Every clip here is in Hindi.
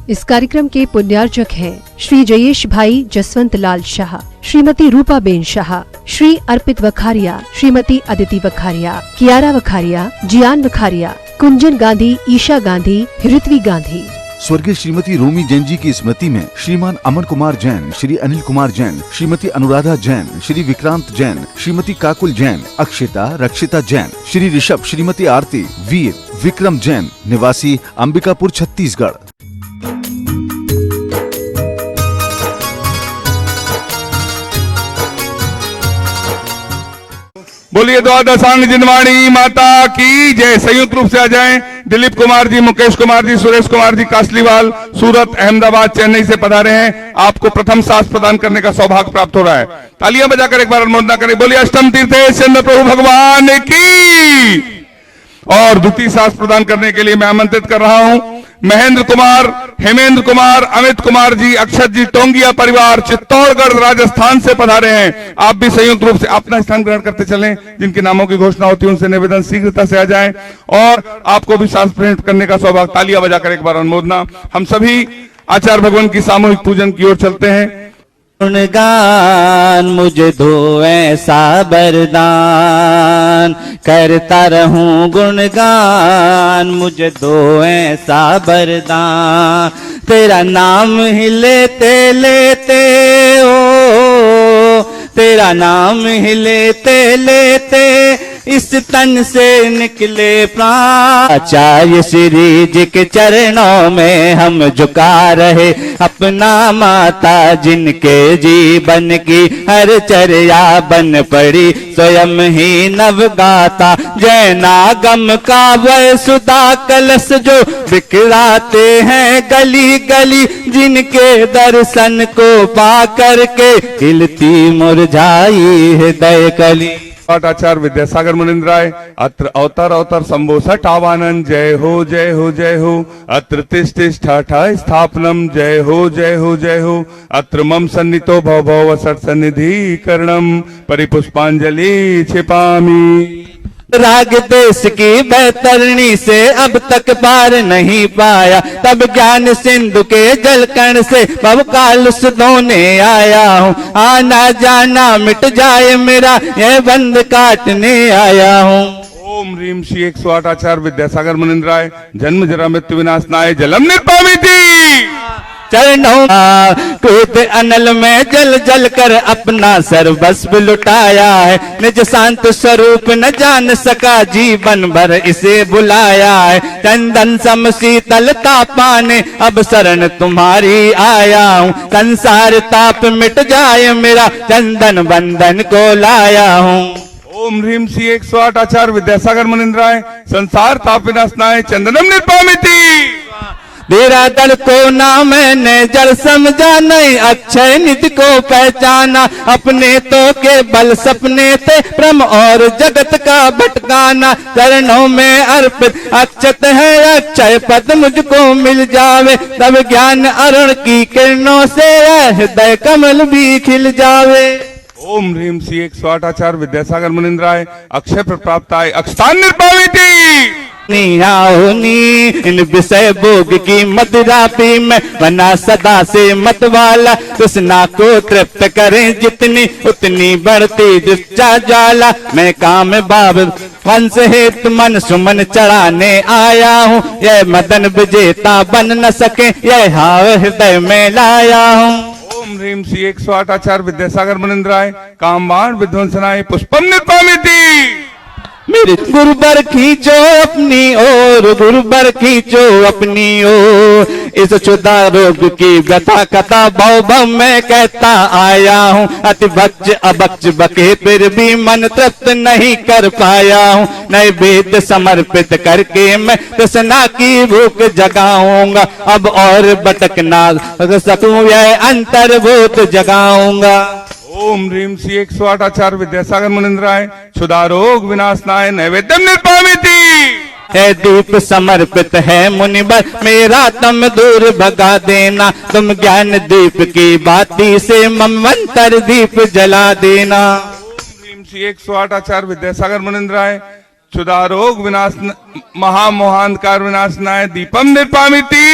इस कार्यक्रम के पुण्यार्चक हैं श्री जयेश भाई जसवंत लाल शाह, श्रीमती रूपा बेन शाह, श्री अर्पित वखारिया, श्रीमती अदिति वखारिया, कियारा वखारिया, जियान वखारिया, कुंजन गांधी, ईशा गांधी, ऋत्वी गांधी। स्वर्गीय श्रीमती रोमी जैन जी की स्मृति में श्रीमान अमन कुमार जैन, श्री अनिल कुमार जैन, श्रीमती अनुराधा जैन, श्री विक्रांत जैन, श्रीमती काकुल जैन, अक्षिता, रक्षिता जैन, श्री ऋषभ, श्रीमती आरती, वीर, विक्रम जैन, निवासी अंबिकापुर, छत्तीसगढ़। बोलिए द्वादशांग जिनवाणी माता की जय। संयुक्त रूप से आ जाएं दिलीप कुमार जी, मुकेश कुमार जी, सुरेश कुमार जी कासलीवाल, सूरत, अहमदाबाद, चेन्नई से पधारे हैं। आपको प्रथम सास प्रदान करने का सौभाग्य प्राप्त हो रहा है। तालियां बजाकर एक बार अनुमोदना करें। बोलिए अष्टम तीर्थेश चंद्र प्रभु भगवान की। और द्वितीय सास प्रदान करने के लिए मैं आमंत्रित कर रहा हूं महेंद्र कुमार, हेमेंद्र कुमार, अमित कुमार जी, अक्षत जी, टोंगिया परिवार, चित्तौड़गढ़, राजस्थान से पधारे हैं। आप भी संयुक्त रूप से अपना स्थान ग्रहण करते चलें। जिनके नामों की घोषणा होती है उनसे निवेदन शीघ्रता से आ जाएं और आपको भी सांस प्रेरित करने का सौभाग्य। तालियां बजाकर एक बार अनुमोदना। हम सभी आचार्य भगवान की सामूहिक पूजन की ओर चलते हैं। गुणगान मुझे दो ऐसा वरदान, करता रहूं गुणगान मुझे दो ऐसा वरदान। तेरा नाम ही लेते लेते ओ, तेरा नाम ही लेते लेते इस तन से निकले प्राण। आचार्य श्री जी के चरणों में हम झुका रहे अपना माता, जिनके जीवन की हर चर्या बन पड़ी स्वयं ही नवगाता। जैनागम का वह सुधा कलश जो बिखराते हैं गली गली, जिनके दर्शन को पा करके खिलती मुरझाई हृदय कली। आचार्य विद्यासागर मुनिंद्राय अत्र अवतर अवतर शंभो सटावानंद जय हो जय हो जय हो। अत्र तिष्ठा स्थापनम जय हो जय हो जय हो। अत्र मम सन्नितो भव भव सट सन्निधि करणम परिपुष्पांजलि छिपामी। राग देश की बैतरणी से अब तक पार नहीं पाया, तब ज्ञान सिंधु के जलकण से भव काल धोने आया हूँ। आना जाना मिट जाए मेरा यह बंद काटने आया हूँ। ओम ह्रीम श्री 108 आचार्य विद्यासागर मुनिंद्राय जन्म जरा मृत्यु विनाशनाय जलम निर्पामिति। चरणों कूद अनल में जल जल कर अपना सर्वस्व लुटाया है। निज शांत स्वरूप न जान सका जीवन भर इसे बुलाया है। चंदन सम शीतलता पाने अब शरण तुम्हारी आया हूँ। संसार ताप मिट जाए मेरा चंदन बंधन को लाया हूँ। ओम ह्रीम श्री 108 आचार्य विद्यासागर मुनिंद्राय संसार ताप विनाशनाय चंदनम निर्पामिति। तेरा दल को ना मैंने जल समझा, नहीं अक्षय निधि को पहचाना। अपने तो के बल सपने थे भ्रम और जगत का भटकाना। चरणों में अर्पित अक्षत है अक्षय पद मुझको मिल जावे, तब ज्ञान अरुण की किरणों से हृदय कमल भी खिल जावे। ओम ह्रीम श्री 108 आचार्य विद्यासागर मुनिंद्राय अक्षय प्राप्ताय अक्षतान निर्पामिति। इन विषय भोग की मदिरा पी मैं बना सदा से मत वाला। तृष्णा को तृप्त करें जितनी उतनी बढ़ती दुष्टा ज्वाला। मैं काम बाब वंश हेतु मन सुमन चढ़ाने आया हूँ। यह मदन विजेता बन न सके यह हाव हृदय में लाया हूँ। ओम ह्रीम श्री 108 आचार्य विद्यासागर मुनिंद्राय कामबाण विध्वंसनाय पुष्पम निर्पामिति। मेरे गुरुबर खींचो अपनी ओर, गुरुबर खींचो अपनी ओर। इस क्षुधा रोग की व्यथा कथा भव भव मैं कहता आया हूँ। अति भक्ष अभक्ष बके फिर भी मन तृप्त नहीं कर पाया हूँ। नए वेद समर्पित करके मैं तृष्णा की भूख जगाऊंगा। अब और भटकना सकूं यह अंतर्भूत जगाऊंगा। ओम ह्रीम श्री 108 आचार्य विद्यासागर मुनिंद्राय क्षुधा रोग विनाशनाय नैवेद्यम निर्पामिति। है दीप समर्पित है मुनिवर मेरा तम दूर भगा देना। तुम ज्ञान दीप की बाती से ममंतर दीप जला देना। ओम ह्रीम श्री 108 आचार्य विद्यासागर मुनिंद्राय क्षुधा रोग विनाश महामोहांधकार विनाशनाय दीपम निर्पामिति।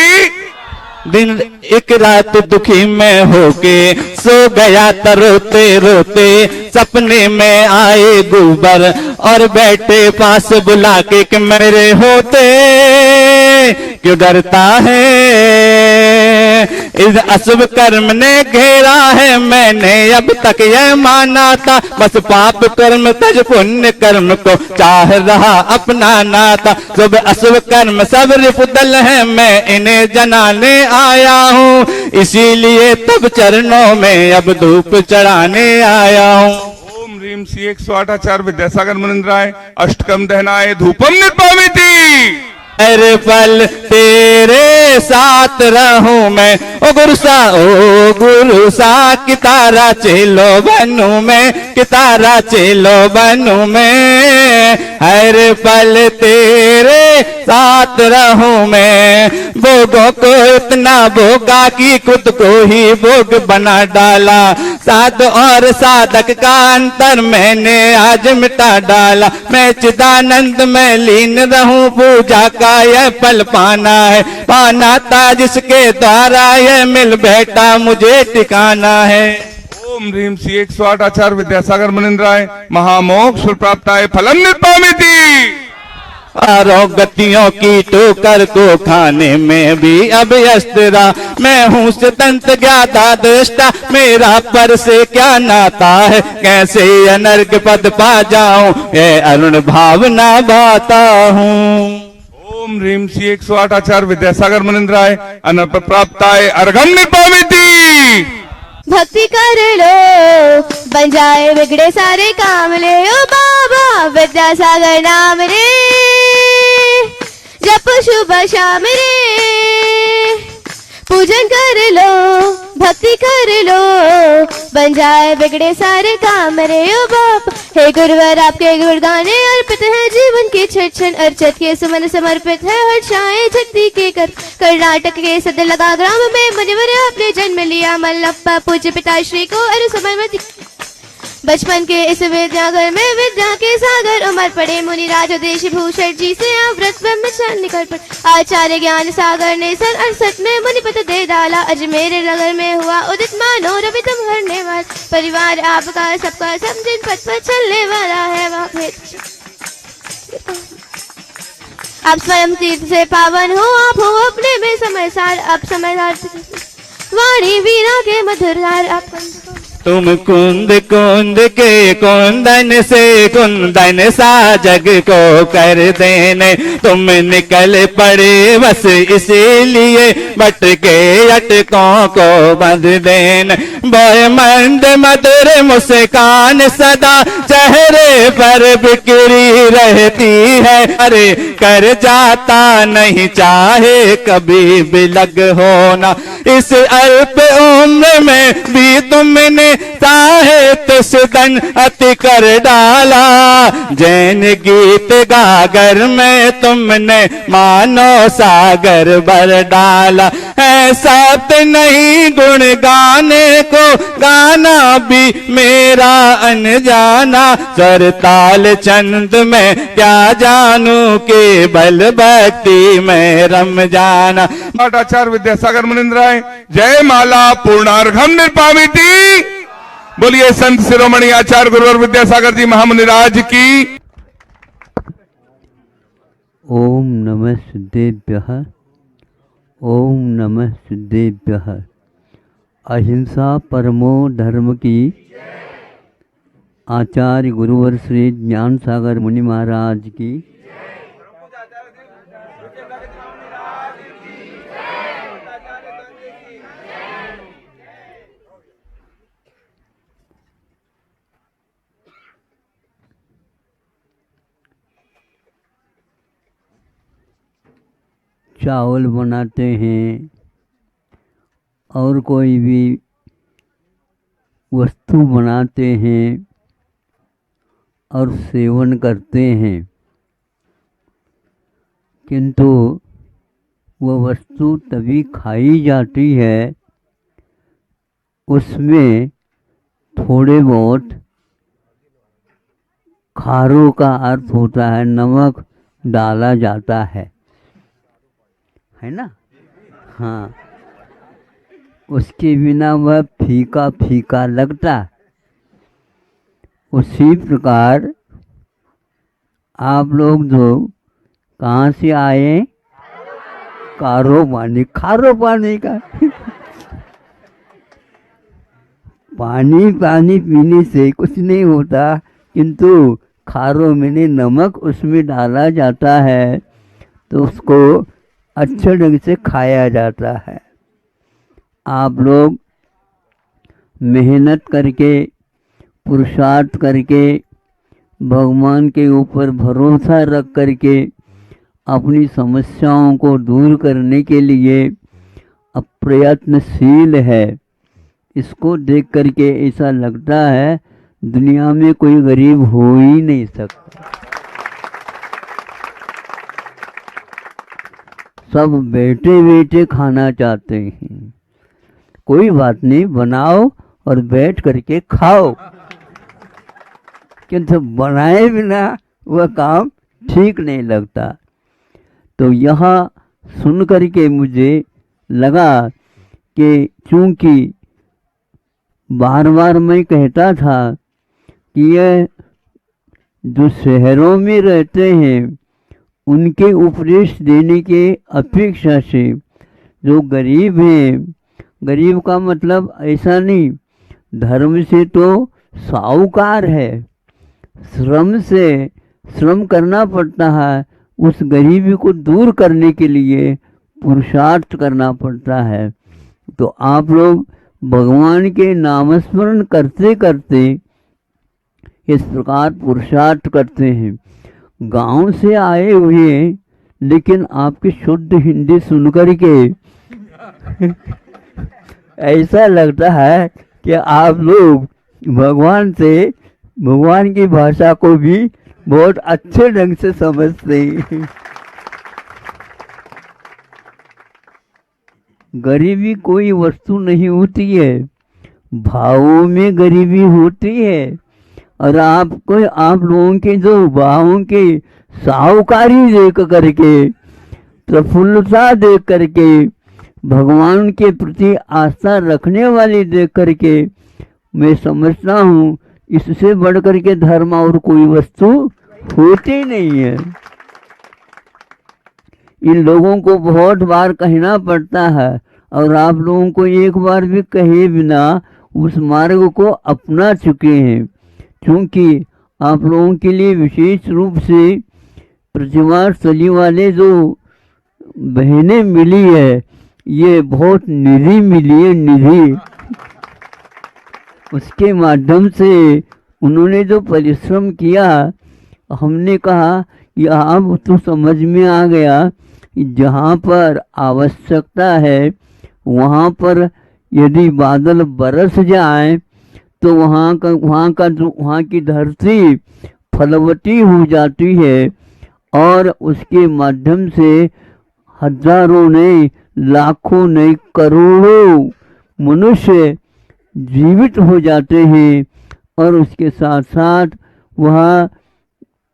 दिन एक रात दुखी में होके सो गया तो रोते रोते सपने में आए गुबर और बैठे पास बुला के कि मेरे होते क्यों डरता है, इस अशुभ कर्म ने घेरा है। मैंने अब तक यह माना था बस पाप कर्म तज पुण्य कर्म को चाह रहा अपनाना था। शुभ अशुभ कर्म सब रिपुदल है, मैं इन्हें जनाने आया हूँ, इसीलिए तब चरणों में अब धूप चढ़ाने आया हूँ। ओम ह्रीम श्री 108 आचार्य विद्यासागर मुनिंद्राय अष्टकम दहनाय धूपम निर्पामिति। हर पल तेरे साथ रहूं मैं, ओ गुरु सा कितारा चेलो बनू मैं, कितारा चेलो बनू मैं। हर पल तेरे साथ रहूं मैं, भोगों को इतना भोगा कि खुद को ही भोग बना डाला। साध और साधक का अंतर मैंने आज मिटा डाला। मैं चिदानंद में लीन रहूं, पूजा का यह फल पाना है, पाना था जिसके द्वारा यह मिल बैठा मुझे ठिकाना है। ओम ह्रीम श्री 108 आचार्य विद्यासागर मुनिंद्राय महामोक्ष प्राप्ताय फलम निर्पामिति। आरों गतियों की ठोकर को खाने में भी अभ्यस्त रहा। मैं हूँ स्वतंत्र ज्ञाता दृष्टा, मेरा पर से क्या नाता है, कैसे अनर्ग पद पा जाऊं, ये अरुण भावना भाता हूँ। ओम ह्रीम श्री 108 आचार्य विद्यासागर मुनिंद्राय अनर्प प्राप्ताय अर्घम निर्पामिति। भक्ति कर लो बन जाए बिगड़े सारे काम, ले ओ बाबा विद्यासागर नाम रे, जप शुभ शाम रे। पूजन कर लो भक्ति कर लो, बन जाए बिगड़े सारे काम रे ओ बाप। हे गुरुवर आपके गुणगाने अर्पित है, जीवन के क्षण अर्चत के सुमन समर्पित है। हर्षाएं शक्ति के कर कर्नाटक के सद लगा ग्राम में मुनिवर आपने जन्म लिया। मल्लप्पा पूज्य पिताश्री को अरु समर्पित, बचपन के इस विद्यागर में विद्या के सागर। उमर पड़े मुनिराज देश भूषण जी से व्रत ब्रह्मचर्य निकल पड़े। आचार्य ज्ञान सागर ने सन 68 में मुनिपत दे डाला। अजमेर नगर में हुआ उदित मानो रवि तुम हरने वाला। परिवार आपका सबका सब जिन पथ पर चलने वाला है वहाँ आप स्वयं तीर्थ से पावन हो, आप हो अपने में समयसार। आप समयसार वाणी वीणा के मधुरधार आप। तुम कुंद कुंद के कुंदन से कुंदन सा जग को कर देने, तुम निकल पड़े बस इसीलिए बट के अटकों को बंद देने। बोए मंद मधुर मुस्कान सदा चेहरे पर बिखरी रहती है, अरे कर जाता नहीं चाहे कभी भी लग होना। इस अल्प उम्र में भी तुमने साहित्य सुदन अति कर डाला। जैन गीत गागर में तुमने मानो सागर भर डाला। ऐसा तो नहीं गुण गाने को गाना भी मेरा अनजाना। स्वर ताल छंद में क्या जानू केवल भक्ति में रम जाना। आचार्य विद्यासागर मुनिंद्राय जय माला पूर्णार्घम निर्पामिति। बोलिए संत शिरोमणि आचार्य गुरुवर विद्यासागर जी महामुनिराज की। ओम नमः सिद्धेभ्यः, ओम नमः सिद्धेभ्यः। अहिंसा परमो धर्म की। आचार्य गुरुवर श्री ज्ञान सागर मुनि महाराज की। चावल बनाते हैं और कोई भी वस्तु बनाते हैं और सेवन करते हैं, किंतु वह वस्तु तभी खाई जाती है उसमें थोड़े बहुत खारों का अर्थ होता है, नमक डाला जाता है ना। हाँ, उसके बिना वह फीका फीका लगता। उसी प्रकार आप लोग जो कहाँ से आए? खारो पानी का पानी पीने से कुछ नहीं होता, किंतु खारो मैंने नमक उसमें डाला जाता है तो उसको अच्छे ढंग से खाया जाता है। आप लोग मेहनत करके, पुरुषार्थ करके, भगवान के ऊपर भरोसा रख करके अपनी समस्याओं को दूर करने के लिए अप्रयत्नशील है। इसको देख करके ऐसा लगता है दुनिया में कोई गरीब हो ही नहीं सकता। सब बैठे बैठे खाना चाहते हैं। कोई बात नहीं, बनाओ और बैठ करके खाओ, किंतु बनाए बिना वह काम ठीक नहीं लगता। तो यहाँ सुन करके मुझे लगा कि चूंकि बार बार मैं कहता था कि यह जो शहरों में रहते हैं उनके उपदेश देने के अपेक्षा से जो गरीब हैं, गरीब का मतलब ऐसा नहीं, धर्म से तो साहूकार है, श्रम करना पड़ता है, उस गरीबी को दूर करने के लिए पुरुषार्थ करना पड़ता है। तो आप लोग भगवान के नामस्मरण करते करते इस प्रकार पुरुषार्थ करते हैं। गांव से आए हुए लेकिन आपकी शुद्ध हिंदी सुनकर के ऐसा लगता है कि आप लोग भगवान की भाषा को भी बहुत अच्छे ढंग से समझते हैं। गरीबी कोई वस्तु नहीं होती है, भावों में गरीबी होती है। और आप लोगों के जो भावों की साहूकारी देख करके, प्रफुल्लता देख करके, भगवान के प्रति आस्था रखने वाली देख करके मैं समझता हूँ इससे बढ़कर के धर्म और कोई वस्तु होती नहीं है। इन लोगों को बहुत बार कहना पड़ता है और आप लोगों को एक बार भी कहे बिना उस मार्ग को अपना चुके हैं। क्योंकि आप लोगों के लिए विशेष रूप से प्रतिमा स्थली वाले जो बहनें मिली है, ये बहुत निधि मिली है, निधि। उसके माध्यम से उन्होंने जो परिश्रम किया, हमने कहा कि अब तो समझ में आ गया कि जहाँ पर आवश्यकता है वहाँ पर यदि बादल बरस जाए तो वहाँ की धरती फलवती हो जाती है और उसके माध्यम से हजारों नहीं, लाखों नहीं, करोड़ों मनुष्य जीवित हो जाते हैं। और उसके साथ साथ वहाँ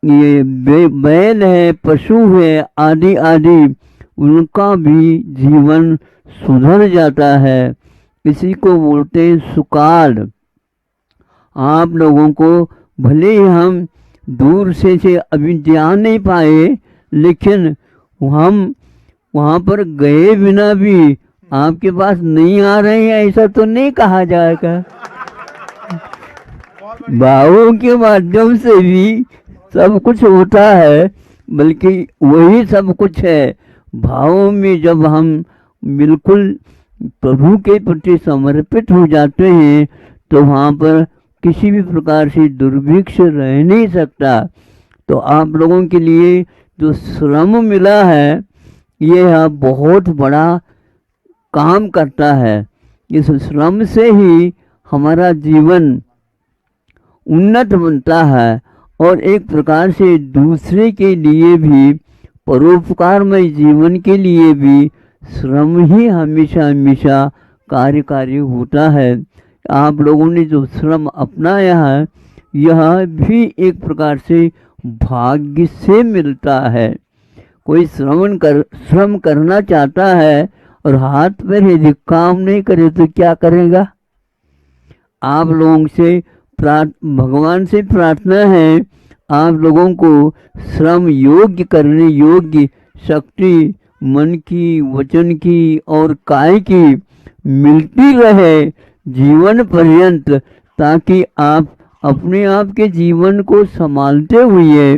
ये बैल है, पशु है, आदि आदि, उनका भी जीवन सुधर जाता है। इसी को बोलते हैं सुकाल। आप लोगों को भले ही हम दूर से अभी जा नहीं पाए, लेकिन हम वहाँ पर गए बिना भी आपके पास नहीं आ रहे हैं ऐसा तो नहीं कहा जाएगा। भावों के माध्यम से भी सब कुछ होता है, बल्कि वही सब कुछ है। भावों में जब हम बिल्कुल प्रभु के प्रति समर्पित हो जाते हैं तो वहाँ पर किसी भी प्रकार से दुर्भिक्ष रह नहीं सकता। तो आप लोगों के लिए जो श्रम मिला है यह बहुत बड़ा काम करता है। इस श्रम से ही हमारा जीवन उन्नत बनता है और एक प्रकार से दूसरे के लिए भी, परोपकारमय जीवन के लिए भी श्रम ही हमेशा हमेशा कार्यकारी होता है। आप लोगों ने जो श्रम अपनाया है यह भी एक प्रकार से भाग्य से मिलता है। कोई श्रम करना चाहता है और हाथ पैर यदि काम नहीं करे तो क्या करेगा। आप लोगों से भगवान से प्रार्थना है, आप लोगों को श्रम योग्य करने योग्य शक्ति मन की, वचन की और काय की मिलती रहे जीवन पर्यंत, ताकि आप अपने आप के जीवन को संभालते हुए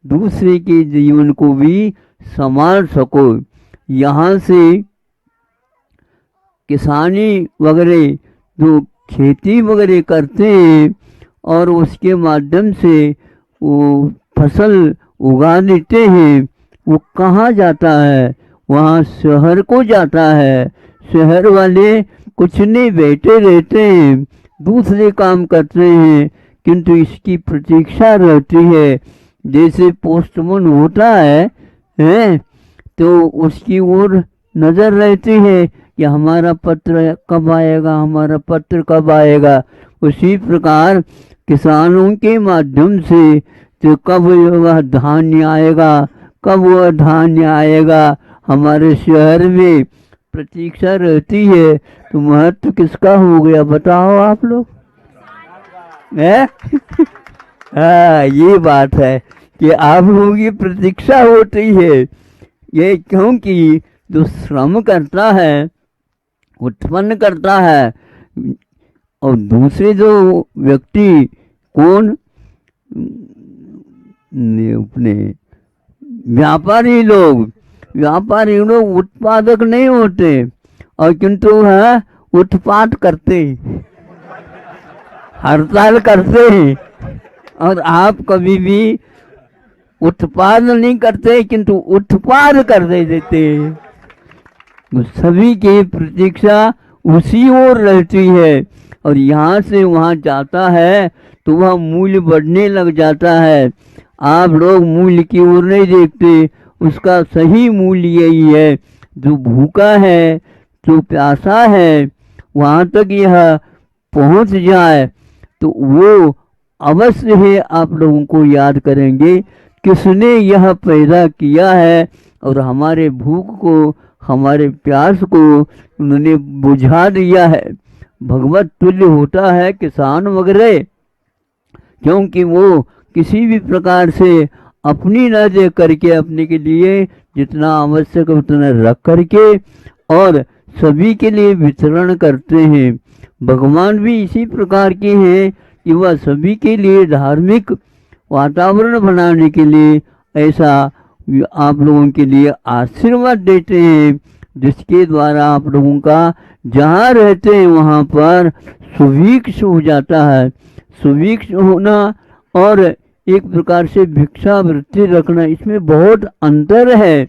दूसरे के जीवन को भी संभाल सको। यहाँ से किसानी वगैरह जो खेती वगैरह करते हैं और उसके माध्यम से वो फसल उगा देते हैं, वो कहाँ जाता है, वहाँ शहर को जाता है। शहर वाले कुछ नहीं बैठे रहते हैं, दूसरे काम करते हैं, किंतु इसकी प्रतीक्षा रहती है। जैसे पोस्टमैन होता है तो उसकी ओर नजर रहती है कि हमारा पत्र कब आएगा, हमारा पत्र कब आएगा। उसी प्रकार किसानों के माध्यम से तो कब वह धान्य आएगा, कब वह धान्य आएगा, हमारे शहर में प्रतीक्षा रहती है। तो महत्व किसका हो गया बताओ आप लोग है? हाँ, ये बात है कि आप लोगों की प्रतीक्षा होती है। ये क्योंकि जो श्रम करता है, उत्पन्न करता है, और दूसरे जो व्यक्ति कौन, अपने व्यापारी लोग उत्पादक नहीं होते और किंतु है उत्पाद करते, हड़ताल करते हैं। और आप कभी भी उत्पाद नहीं करते किंतु उत्पाद कर देते। सभी की प्रतीक्षा उसी ओर रहती है, और यहाँ से वहाँ जाता है तो वह मूल्य बढ़ने लग जाता है। आप लोग मूल्य की ओर नहीं देखते, उसका सही मूल्य यही है। जो भूखा है, जो प्यासा है, वहाँ तक यह पहुँच जाए तो वो अवश्य है आप लोगों को याद करेंगे किसने यह पैदा किया है, और हमारे भूख को, हमारे प्यास को उन्होंने बुझा दिया है। भगवत तुल्य होता है किसान वगैरह, क्योंकि वो किसी भी प्रकार से अपनी न दे करके अपने के लिए जितना आवश्यक उतना रख करके और सभी के लिए वितरण करते हैं। भगवान भी इसी प्रकार के हैं कि वह सभी के लिए धार्मिक वातावरण बनाने के लिए ऐसा आप लोगों के लिए आशीर्वाद देते हैं, जिसके द्वारा आप लोगों का जहाँ रहते हैं वहाँ पर सुभिक्ष हो जाता है। सुभिक्ष होना और एक प्रकार से भिक्षावृत्ति रखना, इसमें बहुत अंतर है।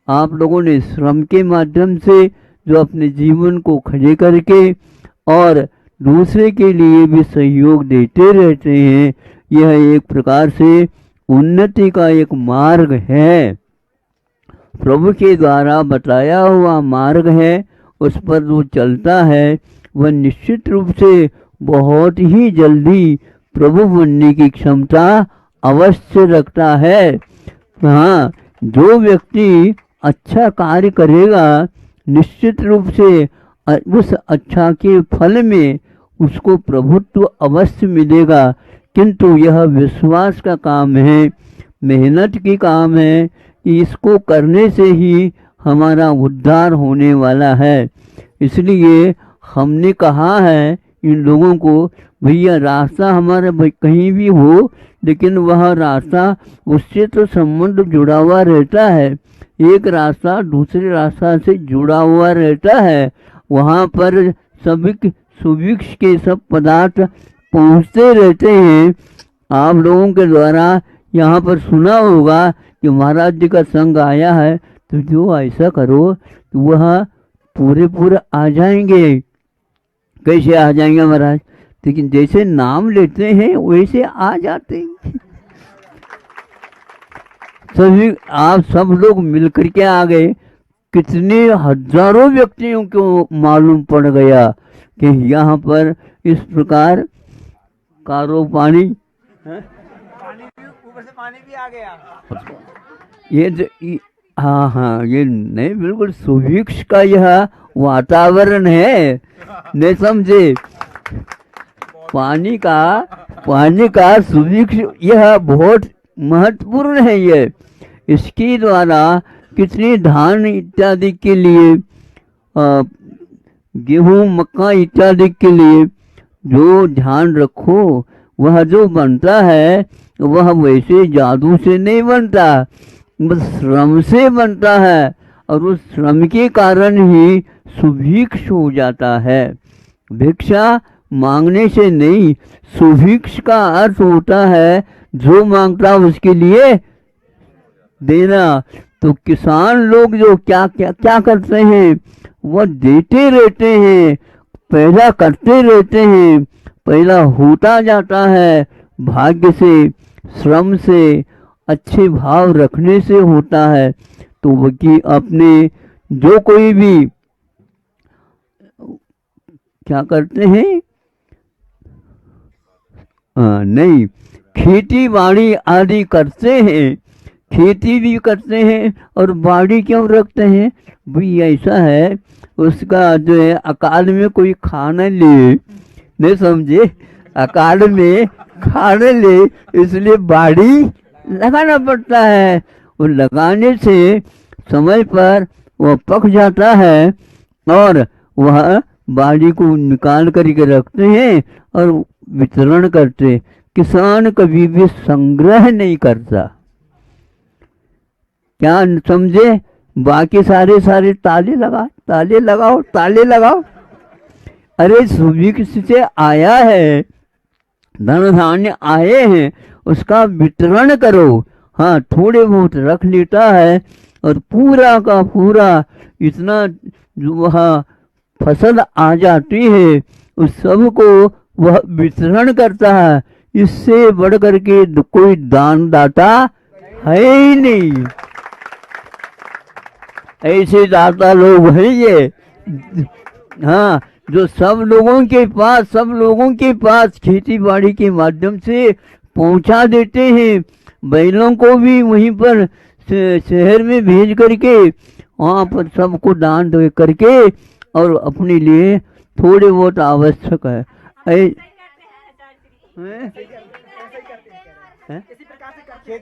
आप लोगों ने श्रम के माध्यम से जो अपने जीवन को खड़े करके और दूसरे के लिए भी सहयोग देते रहते हैं, यह एक प्रकार से उन्नति का एक मार्ग है। प्रभु के द्वारा बताया हुआ मार्ग है, उस पर जो चलता है वह निश्चित रूप से बहुत ही जल्दी प्रभु बनने की क्षमता अवश्य रखता है। हाँ, जो व्यक्ति अच्छा कार्य करेगा निश्चित रूप से उस अच्छा के फल में उसको प्रभुत्व अवश्य मिलेगा, किंतु यह विश्वास का काम है, मेहनत की काम है कि इसको करने से ही हमारा उद्धार होने वाला है। इसलिए हमने कहा है इन लोगों को, भैया रास्ता हमारा कहीं भी हो, लेकिन वह रास्ता उससे तो संबंध जुड़ा हुआ रहता है। एक रास्ता दूसरे रास्ता से जुड़ा हुआ रहता है, वहाँ पर सभी सुभिक्ष के सब पदार्थ पहुँचते रहते हैं। आप लोगों के द्वारा यहाँ पर सुना होगा कि महाराज जी का संग आया है, तो जो ऐसा करो तो वह पूरे आ जाएंगे। कैसे आ जाएंगे महाराज? लेकिन जैसे नाम लेते हैं वैसे आ जाते हैं। सभी आप सब लोग मिलकर के आ गए। कितने हजारों व्यक्तियों को मालूम पड़ गया कि यहाँ पर इस प्रकार कारो पानी ऊपर से पानी भी आ गया। ये हाँ हाँ, ये नहीं, बिल्कुल सुभिक्ष का यह वातावरण है, नहीं समझे? पानी का सुभिक्ष यह बहुत महत्वपूर्ण है। ये इसके द्वारा कितने धान इत्यादि के लिए, गेहूं मक्का इत्यादि के लिए जो ध्यान रखो, वह जो बनता है वह वैसे जादू से नहीं बनता, बस श्रम से बनता है, और उस श्रम के कारण ही सुभिक्ष हो जाता है। भिक्षा मांगने से नहीं, सुभिक्ष का अर्थ होता है जो मांगता उसके लिए देना। तो किसान लोग जो क्या क्या क्या करते हैं, वह देते रहते हैं, पैदा करते रहते हैं, पैदा होता जाता है, भाग्य से, श्रम से, अच्छे भाव रखने से होता है। तो वो कि अपने जो कोई भी क्या करते हैं, नहीं, खेती बाड़ी आदि करते हैं, खेती भी करते हैं और बाड़ी क्यों रखते हैं भाई? ऐसा है, उसका जो है अकाल में कोई खा न ले, नहीं समझे? अकाल में खा न ले, इसलिए बाड़ी लगाना पड़ता है। वो लगाने से समय पर वह पक जाता है और वह बाड़ी को निकाल करके रखते हैं और वितरण करते। किसान कभी भी संग्रह नहीं करता, क्या समझे? बाकी सारे ताले लगाओ। अरे सुभिक्ष से आया है, धन धान्य आए हैं, उसका वितरण करो। हाँ, थोड़े बहुत रख लेता है और पूरा का पूरा इतना जो वह फसल आ जाती है उस सब को वह वितरण करता है। इससे बढ़ करके कोई दान दाता है ही नहीं। ऐसे दाता लोग हैं ये, हाँ, जो सब लोगों के पास खेती बाड़ी के माध्यम से पहुंचा देते हैं। बैलों को भी वहीं पर शहर में भेज करके वहाँ पर सबको दान दे करके और अपने लिए थोड़े बहुत आवश्यक है।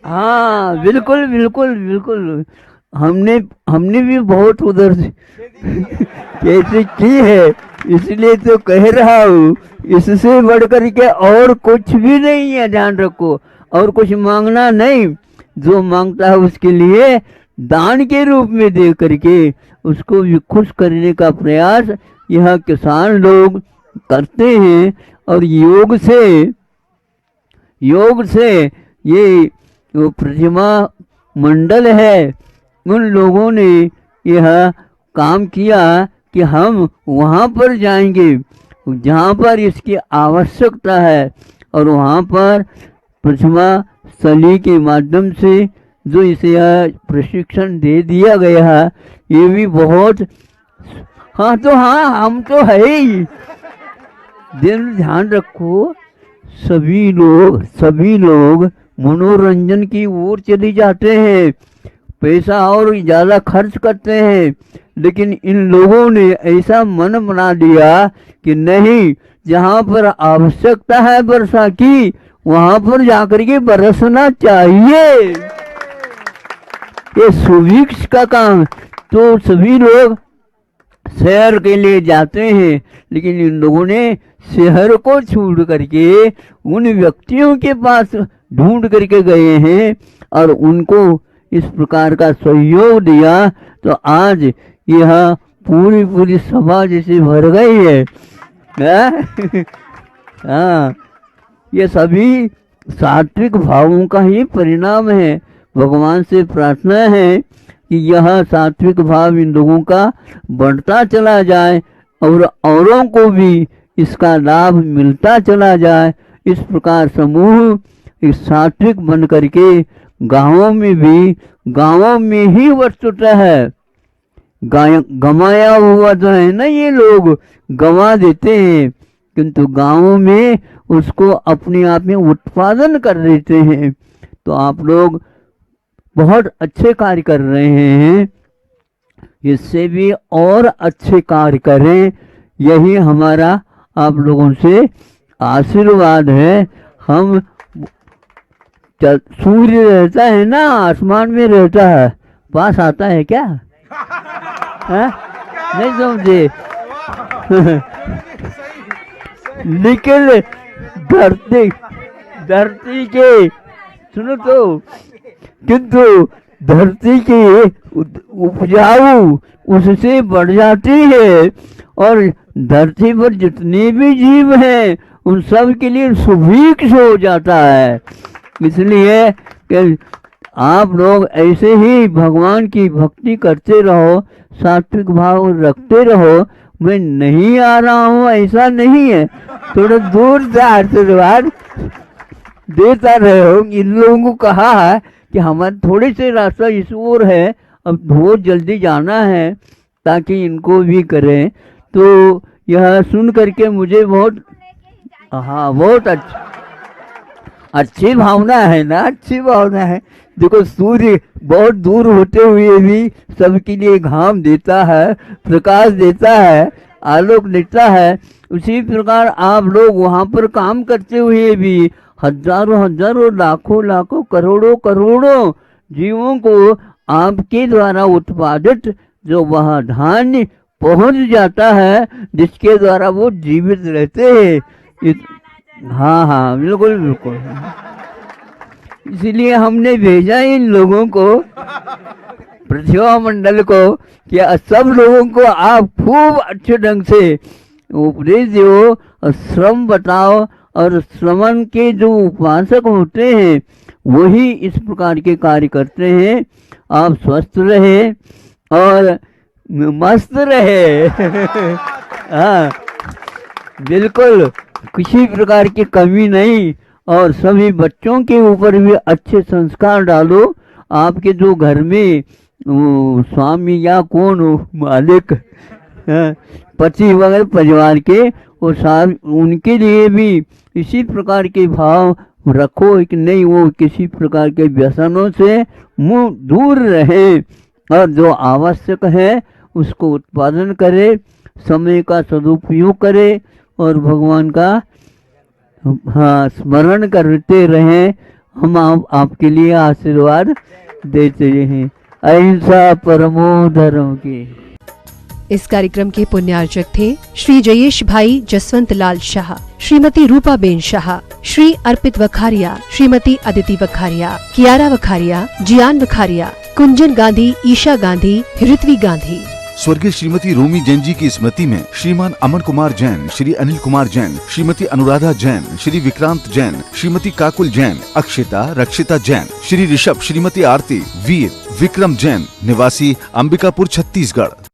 हाँ, बिल्कुल हमने भी बहुत उधर से कैसे की है, इसलिए तो कह रहा हूँ। इससे बढ़ कर के और कुछ भी नहीं है, ध्यान रखो। और कुछ मांगना नहीं, जो मांगता है उसके लिए दान के रूप में दे करके उसको भी खुश करने का प्रयास यह किसान लोग करते हैं। और योग से ये जो प्रतिमा मंडल है, उन लोगों ने यह काम किया कि हम वहाँ पर जाएंगे जहाँ पर इसकी आवश्यकता है, और वहाँ पर प्रतिमा स्थली के माध्यम से जो इसे यह प्रशिक्षण दे दिया गया है, ये भी बहुत, हाँ तो हाँ, हम तो है ही। ध्यान रखो, सभी लोग मनोरंजन की ओर चले जाते हैं, पैसा और ज़्यादा खर्च करते हैं, लेकिन इन लोगों ने ऐसा मन बना दिया कि नहीं, जहाँ पर आवश्यकता है वर्षा की वहाँ पर जाकर के बरसना चाहिए। ये सुभिक्ष का काम। तो सभी लोग शहर के लिए जाते हैं, लेकिन इन लोगों ने शहर को छोड़ करके उन व्यक्तियों के पास ढूंढ करके गए हैं और उनको इस प्रकार का सहयोग दिया। तो आज यह पूरी सभा जैसे भर गई है। हाँ, ये सभी सात्विक भावों का ही परिणाम है। भगवान से प्रार्थना है कि यह सात्विक भाव इन लोगों का बढ़ता चला जाए और औरों को भी इसका लाभ मिलता चला जाए। इस प्रकार समूह इस सात्विक बन करके गांवों में ही वस्तुतः है गमाया हुआ तो है ना, ये लोग गंवा देते हैं, किंतु गांवों में उसको अपने आप में उत्पादन कर देते हैं। तो आप लोग बहुत अच्छे कार्य कर रहे हैं, इससे भी और अच्छे कार्य करें, यही हमारा आप लोगों से आशीर्वाद है। हम सूर्य रहता है ना, आसमान में रहता है, पास आता है क्या? है? नहीं समझे? लेकिन धरती के सुनो तो, किंतु धरती की उपजाऊ उससे बढ़ जाती है, और धरती पर जितने भी जीव हैं उन सब के लिए सुभिक्ष हो जाता है। इसलिए कि आप लोग ऐसे ही भगवान की भक्ति करते रहो, सात्विक भाव रखते रहो। मैं नहीं आ रहा हूँ ऐसा नहीं है, थोड़ा दूर से आशीर्वाद देता रहे हो। इन लोगों को कहा है कि हमारे थोड़े से रास्ता इस ओर है, अब बहुत जल्दी जाना है ताकि इनको भी करें। तो यह सुन करके मुझे बहुत बहुत अच्छी भावना है ना, अच्छी भावना है। देखो सूर्य बहुत दूर होते हुए भी सबके लिए घाम देता है, प्रकाश देता है, आलोक देता है। उसी प्रकार आप लोग वहाँ पर काम करते हुए भी हजारों हजारों लाखों लाखों करोड़ों करोड़ों जीवों को आपके द्वारा उत्पादित जो वह धान्य पहुंच जाता है, जिसके द्वारा वो जीवित रहते हैं। हाँ बिल्कुल बिल्कुल। इसलिए हमने भेजा इन लोगों को, पृथ्वी मंडल को, कि सब लोगों को आप खूब अच्छे ढंग से उपदेश दो और श्रम बताओ, और श्रमण के जो उपासक होते हैं वही इस प्रकार के कार्य करते हैं। आप स्वस्थ रहे और मस्त रहे। हाँ बिल्कुल, किसी प्रकार की कमी नहीं। और सभी बच्चों के ऊपर भी अच्छे संस्कार डालो। आपके जो घर में स्वामी या कौन हो, मालिक, पति वगैरह परिवार के, और साथ उनके लिए भी इसी प्रकार के भाव रखो कि नहीं वो किसी प्रकार के व्यसनों से मुँह दूर रहे, और जो आवश्यक है उसको उत्पादन करे, समय का सदुपयोग करे, और भगवान का स्मरण करते रहें। हम आपके लिए आशीर्वाद देते हैं। अहिंसा परमो धर्म की। इस कार्यक्रम के पुण्यार्चक थे श्री जयेश भाई जसवंत लाल शाह, श्रीमती रूपा बेन शाह, श्री अर्पित वखारिया, श्रीमती अदिति वखारिया, कियारा वखारिया, जियान वखारिया, कुंजन गांधी, ईशा गांधी, ऋत्वी गांधी। स्वर्गीय श्रीमती रोमी जैन जी की स्मृति में श्रीमान अमन कुमार जैन, श्री अनिल कुमार जैन, श्रीमती अनुराधा जैन, श्री विक्रांत जैन, श्रीमती काकुल जैन, अक्षिता रक्षिता जैन, श्री ऋषभ, श्रीमती आरती, वीर विक्रम जैन, निवासी अंबिकापुर छत्तीसगढ़।